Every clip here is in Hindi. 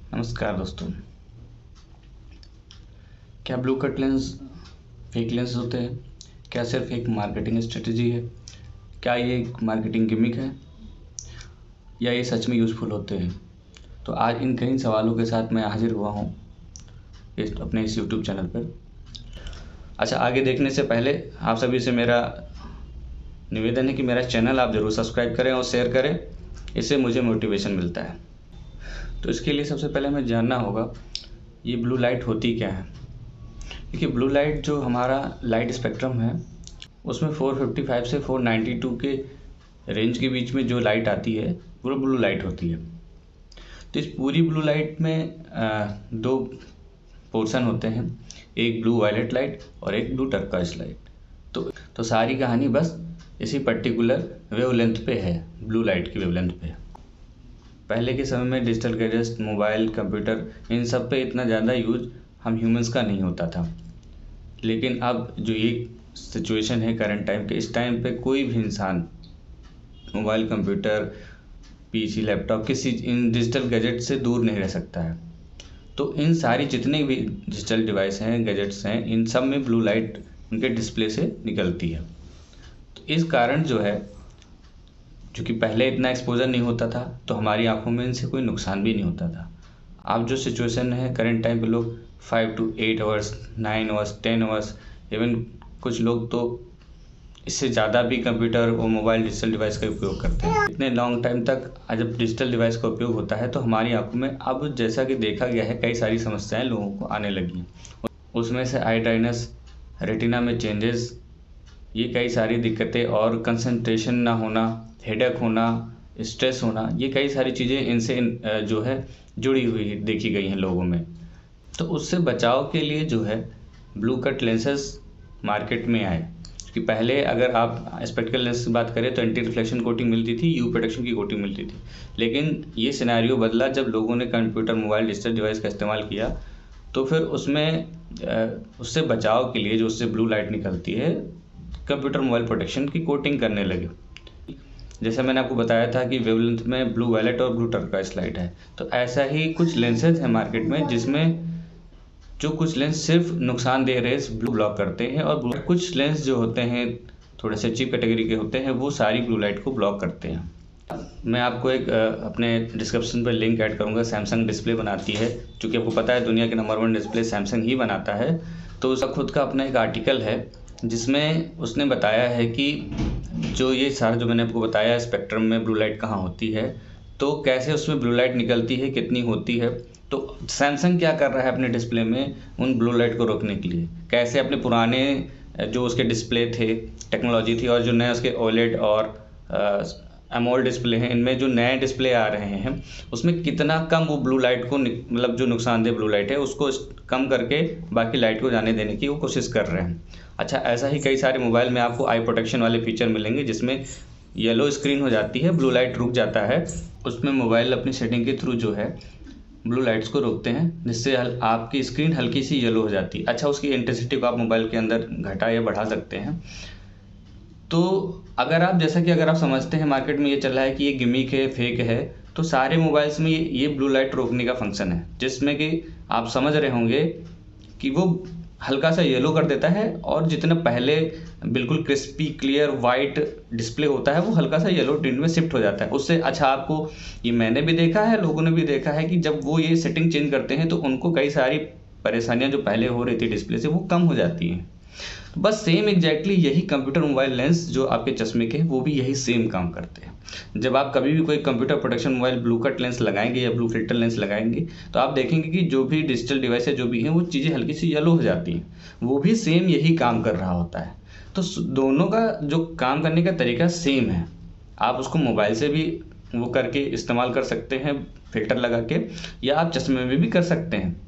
नमस्कार दोस्तों। क्या blue cut lens fake lens होते हैं? क्या सिर्फ एक मार्केटिंग स्ट्रेटजी है? क्या ये एक मार्केटिंग गिमिक है या ये सच में यूज़फुल होते हैं? तो आज इन कई सवालों के साथ मैं हाजिर हुआ हूँ अपने इस यूट्यूब चैनल पर। अच्छा, आगे देखने से पहले आप सभी से मेरा निवेदन है कि मेरा चैनल आप ज़रूर सब्सक्राइब करें और शेयर करें, इससे मुझे मोटिवेशन मिलता है। तो इसके लिए सबसे पहले हमें जानना होगा ये ब्लू लाइट होती क्या है। देखिए, ब्लू लाइट जो हमारा लाइट स्पेक्ट्रम है उसमें 455 से 492 के रेंज के बीच में जो लाइट आती है वो ब्लू लाइट होती है। तो इस पूरी ब्लू लाइट में दो पोर्शन होते हैं, एक ब्लू वायलेट लाइट और एक ब्लू टर्कॉइज लाइट। तो सारी कहानी बस इसी पर्टिकुलर वेवलेंथ पे है, ब्लू लाइट की वेवलेंथ पे। पहले के समय में डिजिटल गैजेट्स, मोबाइल, कंप्यूटर, इन सब पे इतना ज़्यादा यूज हम ह्यूमंस का नहीं होता था। लेकिन अब जो ये सिचुएशन है करंट टाइम के, इस टाइम पे कोई भी इंसान मोबाइल, कंप्यूटर, पीसी, लैपटॉप, किसी इन डिजिटल गैजेट से दूर नहीं रह सकता है। तो इन सारी जितने भी डिजिटल डिवाइस हैं, गैजेट्स हैं, इन सब में ब्लू लाइट उनके डिस्प्ले से निकलती है। तो इस कारण जो है, क्योंकि पहले इतना एक्सपोजर नहीं होता था तो हमारी आंखों में इनसे कोई नुकसान भी नहीं होता था। अब जो सिचुएशन है करंट टाइम पे, लोग 5 to 8 hours, 9 hours, 10 hours, even कुछ लोग तो इससे ज़्यादा भी कंप्यूटर और मोबाइल डिजिटल डिवाइस का उपयोग करते हैं। इतने लॉन्ग टाइम तक जब डिजिटल डिवाइस का उपयोग होता है तो हमारी आंखों में अब जैसा कि देखा गया है कई सारी समस्याएं लोगों को आने लगी हैं। उसमें से आई ड्राइनेस, रेटिना में चेंजेस, ये कई सारी दिक्कतें, और कंसंट्रेशन ना होना, हेडेक होना, स्ट्रेस होना, ये कई सारी चीज़ें इनसे जो है जुड़ी हुई देखी गई हैं लोगों में। तो उससे बचाव के लिए जो है ब्लू कट लेंसेज मार्केट में आए। कि पहले अगर आप स्पेक्टिकल लेंस की बात करें तो एंटी रिफ्लेक्शन कोटिंग मिलती थी, यू प्रोटेक्शन की कोटिंग मिलती थी। लेकिन ये सिनेरियो बदला जब लोगों ने कंप्यूटर, मोबाइल, डिजिटल डिवाइस का इस्तेमाल किया। तो फिर उसमें उससे बचाव के लिए जो उससे ब्लू लाइट निकलती है, कंप्यूटर, मोबाइल प्रोटेक्शन की कोटिंग करने लगे। जैसे मैंने आपको बताया था कि वेवलेंथ में ब्लू वायलेट और ब्लू टर्कॉइज लाइट है, तो ऐसा ही कुछ लेंसेज हैं मार्केट में जिसमें जो कुछ लेंस सिर्फ नुकसानदेह रेस ब्लू ब्लॉक करते हैं, और कुछ लेंस जो होते हैं थोड़े से चीप कैटेगरी के होते हैं, वो सारी ब्लू लाइट को ब्लॉक करते हैं। मैं आपको एक अपने डिस्क्रिप्शन पर लिंक ऐड करूँगा। सैमसंग डिस्प्ले बनाती है, क्योंकि आपको पता है दुनिया के नंबर 1 डिस्प्ले सैमसंग ही बनाता है। तो उसका खुद का अपना एक आर्टिकल है जिसमें उसने बताया है कि जो ये सारा जो मैंने आपको बताया स्पेक्ट्रम में ब्लू लाइट कहाँ होती है, तो कैसे उसमें ब्लू लाइट निकलती है, कितनी होती है। तो सैमसंग क्या कर रहा है अपने डिस्प्ले में उन ब्लू लाइट को रोकने के लिए, कैसे अपने पुराने जो उसके डिस्प्ले थे, टेक्नोलॉजी थी, और जो नए उसके ओलेड और एमोल्ड डिस्प्ले हैं, इनमें जो नए डिस्प्ले आ रहे हैं उसमें कितना कम वो ब्लू लाइट को मतलब जो नुकसानदेह ब्लू लाइट है उसको कम करके बाकी लाइट को जाने देने की वो कोशिश कर रहे हैं। अच्छा, ऐसा ही कई सारे मोबाइल में आपको आई प्रोटेक्शन वाले फीचर मिलेंगे जिसमें येलो स्क्रीन हो जाती है, ब्लू लाइट रुक जाता है। उसमें मोबाइल अपनी सेटिंग के थ्रू जो है ब्लू लाइट्स को रोकते हैं, जिससे आपकी स्क्रीन हल्की सी येलो हो जाती है। अच्छा, उसकी इंटेंसिटी को आप मोबाइल के अंदर घटा या बढ़ा सकते हैं। तो अगर आप समझते हैं मार्केट में ये चल रहा है कि ये गिमिक है, फेक है, तो सारे मोबाइल्स में ये ब्लू लाइट रोकने का फंक्शन है, जिसमें कि आप समझ रहे होंगे कि वो हल्का सा येलो कर देता है, और जितना पहले बिल्कुल क्रिस्पी क्लियर वाइट डिस्प्ले होता है वो हल्का सा येलो टिंट में शिफ्ट हो जाता है उससे। अच्छा, आपको ये मैंने भी देखा है, लोगों ने भी देखा है कि जब वो ये सेटिंग चेंज करते हैं तो उनको कई सारी परेशानियां जो पहले हो रही थी डिस्प्ले से वो कम हो जाती हैं। तो बस सेम एग्जैक्टली यही कंप्यूटर, मोबाइल लेंस जो आपके चश्मे के वो भी यही सेम काम करते हैं। जब आप कभी भी कोई computer protection mobile blue cut lens लगाएंगे या ब्लू फिल्टर लेंस लगाएंगे तो आप देखेंगे कि जो भी डिजिटल डिवाइस है जो भी हैं वो चीज़ें हल्की सी येलो हो जाती हैं। वो भी सेम यही काम कर रहा होता है। तो दोनों का जो काम करने का तरीका सेम है। आप उसको मोबाइल से भी वो करके इस्तेमाल कर सकते हैं फिल्टर लगा के, या आप चश्मे में भी कर सकते हैं।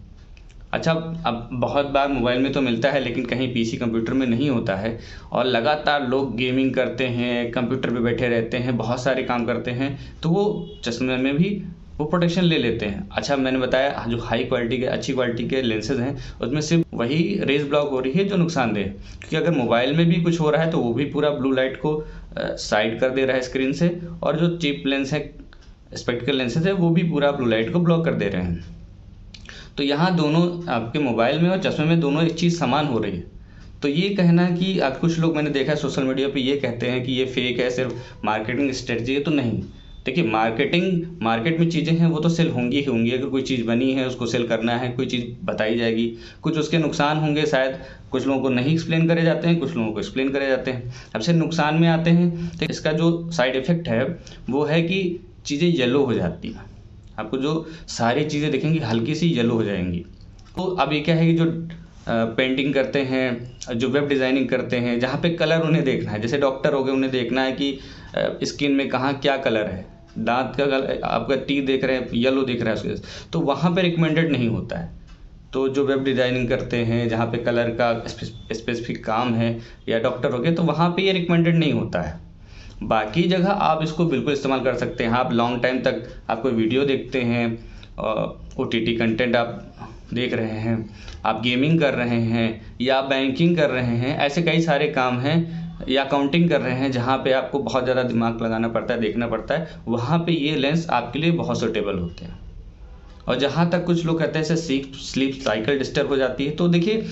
अच्छा, अब बहुत बार मोबाइल में तो मिलता है लेकिन कहीं पीसी कंप्यूटर में नहीं होता है, और लगातार लोग गेमिंग करते हैं, कंप्यूटर पे बैठे रहते हैं, बहुत सारे काम करते हैं, तो वो चश्मे में भी वो प्रोटेक्शन ले लेते हैं। अच्छा, मैंने बताया जो हाई क्वालिटी के, अच्छी क्वालिटी के लेंसेज हैं उसमें सिर्फ वही रेज ब्लॉक हो रही है जो नुकसानदेह है, क्योंकि अगर मोबाइल में भी कुछ हो रहा है तो वो भी पूरा ब्लू लाइट को साइड कर दे रहा है स्क्रीन से, और जो चीप लेंस है, स्पेक्टिकल लेंसेज है, वो भी पूरा ब्लू लाइट को ब्लॉक कर दे रहे हैं। तो यहाँ दोनों आपके मोबाइल में और चश्मे में दोनों एक चीज़ समान हो रही है। तो ये कहना कि अब कुछ लोग मैंने देखा है सोशल मीडिया पे ये कहते हैं कि ये फेक है, सिर्फ मार्केटिंग स्ट्रेटजी है, तो नहीं। देखिए, मार्केट में चीज़ें हैं वो तो सेल होंगी ही होंगी। अगर कोई चीज़ बनी है उसको सेल करना है, कोई चीज़ बताई जाएगी, कुछ उसके नुकसान होंगे, शायद कुछ लोगों को नहीं एक्सप्लेन करे जाते हैं, कुछ लोगों को एक्सप्लेन करे जाते हैं। अब से नुकसान में आते हैं तो इसका जो साइड इफ़ेक्ट है वो है कि चीज़ें येलो हो जाती हैं। आपको जो सारी चीज़ें दिखेंगी हल्की सी येलो हो जाएंगी। तो अब ये क्या है कि जो पेंटिंग करते हैं, जो वेब डिज़ाइनिंग करते हैं, जहाँ पे कलर उन्हें देखना है, जैसे डॉक्टर हो गए, उन्हें देखना है कि स्किन में कहाँ क्या कलर है, दांत का कलर, आपका टीथ देख रहे हैं येलो दिख रहा है उसके, तो वहाँ पे रिकमेंडेड नहीं होता है। तो जो वेब डिज़ाइनिंग करते हैं, जहाँ पे कलर का स्पेसिफिक काम है, या डॉक्टर हो गए, तो वहाँ पे ये रिकमेंडेड नहीं होता है। बाकी जगह आप इसको बिल्कुल इस्तेमाल कर सकते हैं। आप लॉन्ग टाइम तक आप कोई वीडियो देखते हैं, OTT कंटेंट आप देख रहे हैं, आप गेमिंग कर रहे हैं, या बैंकिंग कर रहे हैं, ऐसे कई सारे काम हैं, या अकाउंटिंग कर रहे हैं जहाँ पे आपको बहुत ज़्यादा दिमाग लगाना पड़ता है, देखना पड़ता है, वहाँ पे ये लेंस आपके लिए बहुत सूटेबल होते हैं। और जहाँ तक कुछ लोग कहते हैं इससे स्लीप साइकिल डिस्टर्ब हो जाती है, तो देखिए,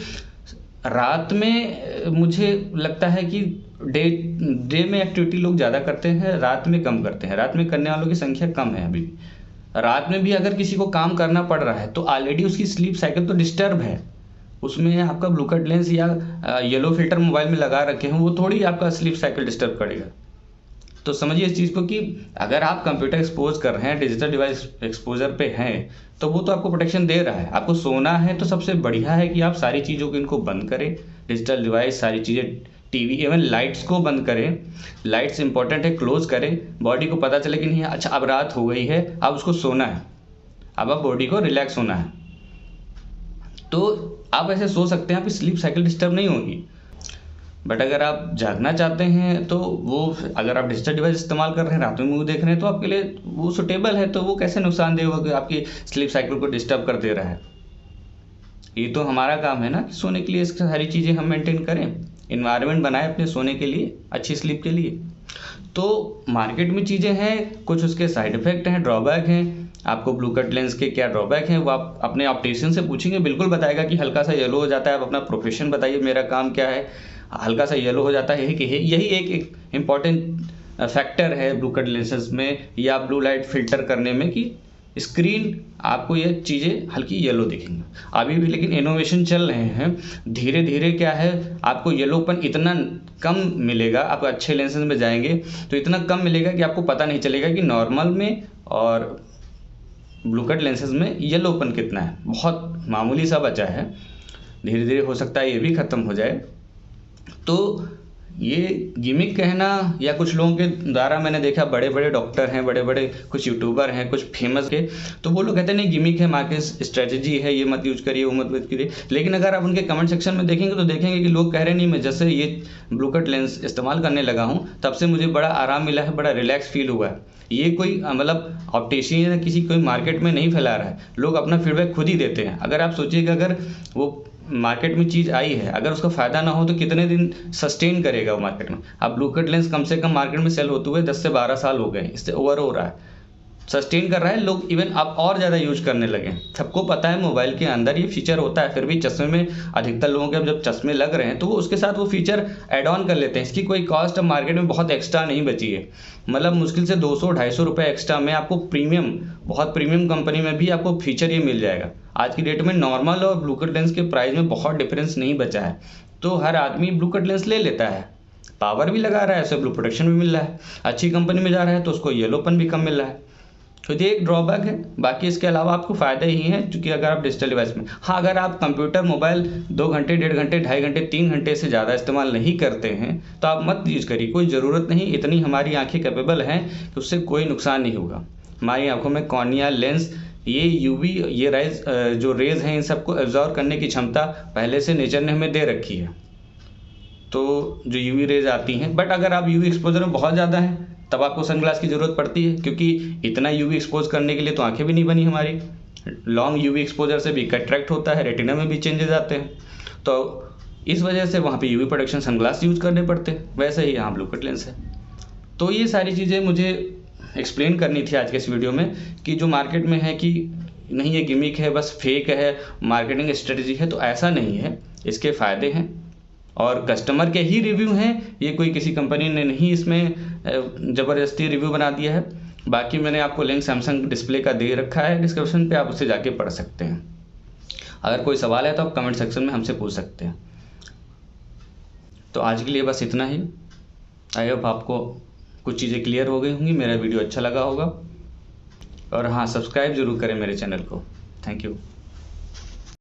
रात में मुझे लगता है कि डे में एक्टिविटी लोग ज़्यादा करते हैं, रात में कम करते हैं। रात में करने वालों की संख्या कम है अभी भी। रात में भी अगर किसी को काम करना पड़ रहा है तो ऑलरेडी उसकी स्लीप साइकिल तो डिस्टर्ब है। उसमें आपका ब्लू कट लेंस या येलो फिल्टर मोबाइल में लगा रखे हैं, वो थोड़ी आपका स्लीप साइकिल डिस्टर्ब करेगा। तो समझिए इस चीज़ को कि अगर आप कंप्यूटर एक्सपोज कर रहे हैं, डिजिटल डिवाइस एक्सपोजर पे हैं, तो वो तो आपको प्रोटेक्शन दे रहा है। आपको सोना है तो सबसे बढ़िया है कि आप सारी चीज़ों को इनको बंद करें, डिजिटल डिवाइस, सारी चीज़ें, टीवी, इवन लाइट्स को बंद करें। लाइट्स इंपॉर्टेंट है, क्लोज करें, बॉडी को पता चले कि नहीं अच्छा अब रात हो गई है, अब उसको सोना है, अब आप बॉडी को रिलैक्स होना है। तो आप ऐसे सो सकते हैं, आपकी स्लीप साइकिल डिस्टर्ब नहीं होगी। बट अगर आप जागना चाहते हैं तो वो, अगर आप डिजिटल डिवाइस इस्तेमाल कर रहे हैं, रात में मूवी देख रहे हैं, तो आपके लिए वो सुटेबल है, तो वो कैसे नुकसानदेह होगा कि आपकी स्लीप साइकिल को डिस्टर्ब कर दे रहा है। ये तो हमारा काम है ना कि सोने के लिए इसकी सारी चीज़ें हम मेंटेन करें, इन्वायरमेंट बनाए अपने सोने के लिए, अच्छी स्लीप के लिए। तो मार्केट में चीज़ें हैं, कुछ उसके साइड इफ़ेक्ट हैं, ड्रॉबैक हैं। आपको ब्लू कट लेंस के क्या ड्रॉबैक हैं वो आप अपने ऑप्टिशियन से पूछेंगे, बिल्कुल बताएगा कि हल्का सा येलो हो जाता है। आप अपना प्रोफेशन बताइए, मेरा काम क्या है, हल्का सा येलो हो जाता है, यही एक इम्पॉर्टेंट फैक्टर है ब्लू कट लेंसेज में या ब्लू लाइट फिल्टर करने में, कि स्क्रीन आपको ये चीज़ें हल्की येलो दिखेंगी। अभी भी लेकिन इनोवेशन चल रहे हैं, धीरे धीरे क्या है आपको येलोपन इतना कम मिलेगा, आप अच्छे लेंसेज में जाएंगे तो इतना कम मिलेगा कि आपको पता नहीं चलेगा कि नॉर्मल में और ब्लू कट लेंसेज में येलोपन कितना है। बहुत मामूली सा बचा है, धीरे धीरे हो सकता है ये भी ख़त्म हो जाए। तो ये गिमिक कहना, या कुछ लोगों के द्वारा मैंने देखा, बड़े बड़े डॉक्टर हैं, बड़े बड़े कुछ यूट्यूबर हैं, कुछ फेमस के, तो वो लोग कहते हैं नहीं गिमिक है, मार्केट स्ट्रेटजी है, ये मत यूज करिए, वो मत यूज करिए। लेकिन अगर आप उनके कमेंट सेक्शन में देखेंगे तो देखेंगे कि लोग कह रहे नहीं, मैं जैसे ये ब्लू कट लेंस इस्तेमाल करने लगा हूँ तब से मुझे बड़ा आराम मिला है, बड़ा रिलैक्स फील हुआ है। ये कोई मतलब ऑप्टिशियन या किसी कोई मार्केट में नहीं फैला रहा है, लोग अपना फीडबैक खुद ही देते हैं। अगर आप सोचिएगा, अगर वो मार्केट में चीज़ आई है, अगर उसका फ़ायदा ना हो तो कितने दिन सस्टेन करेगा वो मार्केट में। अब ब्लू कट लेंस कम से कम मार्केट में सेल होते हुए 10 से 12 साल हो गए, इससे ओवर हो रहा है, सस्टेन कर रहा है, लोग इवन अब और ज़्यादा यूज करने लगे। सबको पता है मोबाइल के अंदर ये फीचर होता है, फिर भी चश्मे में अधिकतर लोगों के जब चश्मे लग रहे हैं तो वो उसके साथ वो फीचर ऐड ऑन कर लेते हैं। इसकी कोई कॉस्ट अब मार्केट में बहुत एक्स्ट्रा नहीं बची है, मतलब मुश्किल से 200-250 रुपये एक्स्ट्रा में आपको प्रीमियम, बहुत प्रीमियम कंपनी में भी आपको फीचर ये मिल जाएगा। आज की डेट में नॉर्मल और ब्लू कट लेंस के प्राइस में बहुत डिफरेंस नहीं बचा है, तो हर आदमी ब्लू कट लेंस ले लेता है, पावर भी लगा रहा है, उसे ब्लू प्रोटेक्शन भी मिल रहा है, अच्छी कंपनी में जा रहा है तो उसको येलोपन भी कम मिल रहा है। तो ये एक ड्रॉबैक है, बाकी इसके अलावा आपको फ़ायदे ही हैं, क्योंकि अगर आप डिजिटल डिवाइस में, हाँ अगर आप कंप्यूटर मोबाइल 2 घंटे, 1.5 घंटे, 2.5 घंटे, 3 घंटे से ज़्यादा इस्तेमाल नहीं करते हैं तो आप मत यूज़ करिए, कोई ज़रूरत नहीं। इतनी हमारी आंखें कैपेबल हैं कि उससे कोई नुकसान नहीं होगा। हमारी आंखों में कॉर्निया, लेंस, ये यूवी, ये राइज जो रेज हैं, इन सबको एब्जॉर्व करने की क्षमता पहले से नेचर ने हमें दे रखी है, तो जो यूवी रेज आती हैं। बट अगर आप यूवी एक्सपोजर में बहुत ज़्यादा हैं तब आपको सनग्लास की ज़रूरत पड़ती है, क्योंकि इतना यूवी एक्सपोज करने के लिए तो आंखें भी नहीं बनी हमारी। लॉन्ग यूवी एक्सपोजर से भी कैटरेक्ट होता है, रेटिना में भी चेंजेस आते हैं, तो इस वजह से वहाँ पे यूवी प्रोटेक्शन सनग्लास यूज करने पड़ते हैं। वैसे ही यहाँ ब्लू कट लेंस है। तो ये सारी चीज़ें मुझे एक्सप्लेन करनी थी आज के इस वीडियो में, कि जो मार्केट में है कि नहीं ये गिमिक है, बस फेक है, मार्केटिंग स्ट्रेटजी है, तो ऐसा नहीं है। इसके फ़ायदे हैं और कस्टमर के ही रिव्यू हैं, ये कोई किसी कंपनी ने नहीं इसमें ज़बरदस्ती रिव्यू बना दिया है। बाकी मैंने आपको लिंक सैमसंग डिस्प्ले का दे रखा है डिस्क्रिप्शन पे, आप उससे जाके पढ़ सकते हैं। अगर कोई सवाल है तो आप कमेंट सेक्शन में हमसे पूछ सकते हैं। तो आज के लिए बस इतना ही। आई होप आपको कुछ चीज़ें क्लियर हो गई होंगी, मेरा वीडियो अच्छा लगा होगा। और हाँ, सब्सक्राइब ज़रूर करें मेरे चैनल को। Thank you.